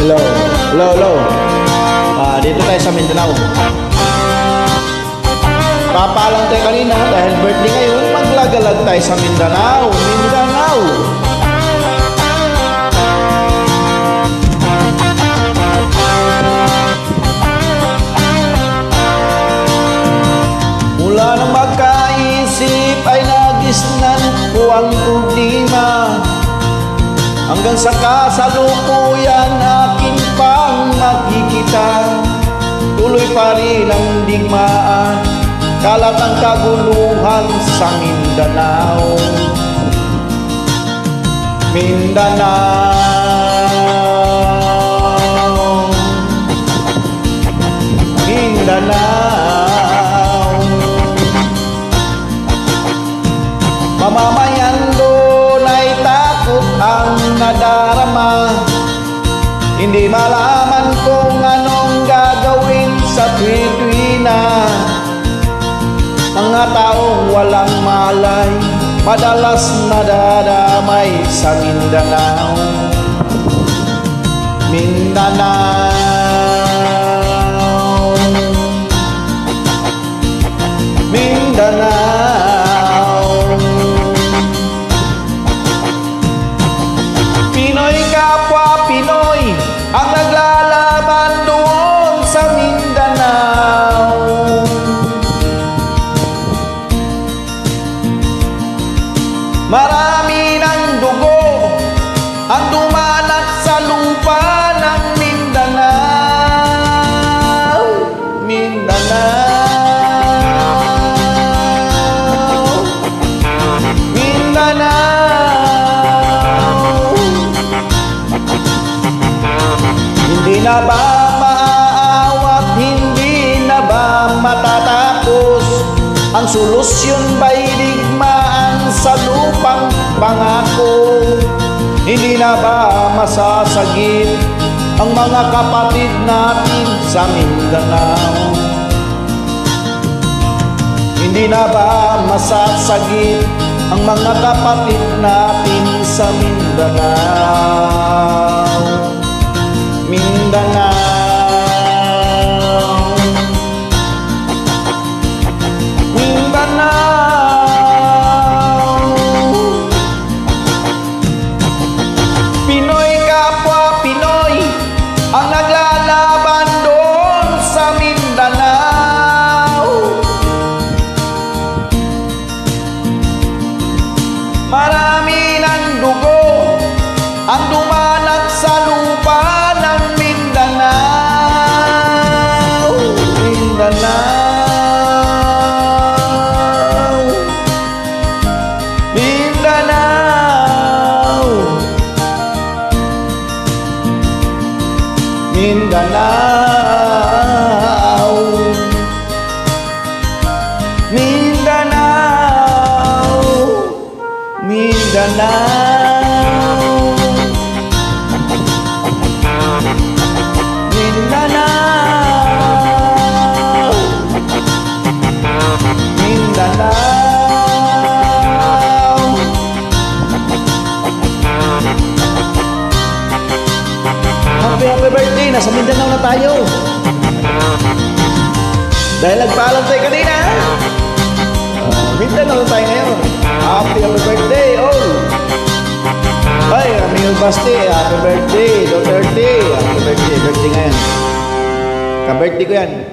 Hello. Hello, hello. Dito tayo sa Mindanao. Papaalam tayo kanina dahil birthday ngayon, maglagalag tayo sa Mindanao. Mindanao. Mula nang magkaisip ay nagisnan ko ang problema, hanggang sa kasalukuyan akin pang makikita. Tuloy pa rin ang digmaan, kalat ang kaguluhan sa Mindanao. Mindanao, Mindanao. Mamamayan doon ay takot ang nadarama, hindi malaman kung anong gagawin sa tuwi-tuwi-na. Mga taong walang malay, madalas nadadamay sa Mindanao. Mindanao, Mindanao. Pinoy kapwa Pinoy ang naglalaban doon sa Mindanao. Marami ng dugo ang dumanak sa lupa ng Mindanao. Mindanao, Mindanao. Hindi na ba maaawat, hindi na ba matatapos? Ang solusyon ba'y digmaan sa lupang pangako? Hindi na ba masasagip ang mga kapatid natin sa Mindanao? Hindi na ba masasagip ang mga kapatid natin sa Mindanao? Mindanao, Mindanao. Pinoy kapwa Pinoy ang naglalaban doon sa Mindanao. Marami ng dugo ang dumanak sa lupa ng Mindanao. Mindanao, Mindanao, Mindanao, Mindanao, Mindanao, Mindanao, Mindanao. Happy birthday! Nasa Mindanao na tayo. Dahil nagpaalam tayo kanina, Mindanao na tayo ngayon. Happy birthday all! Ay, Ramil Basti, happy birthday! Duterte, happy birthday! Birthday ngayon. Ka-birthday ko yan.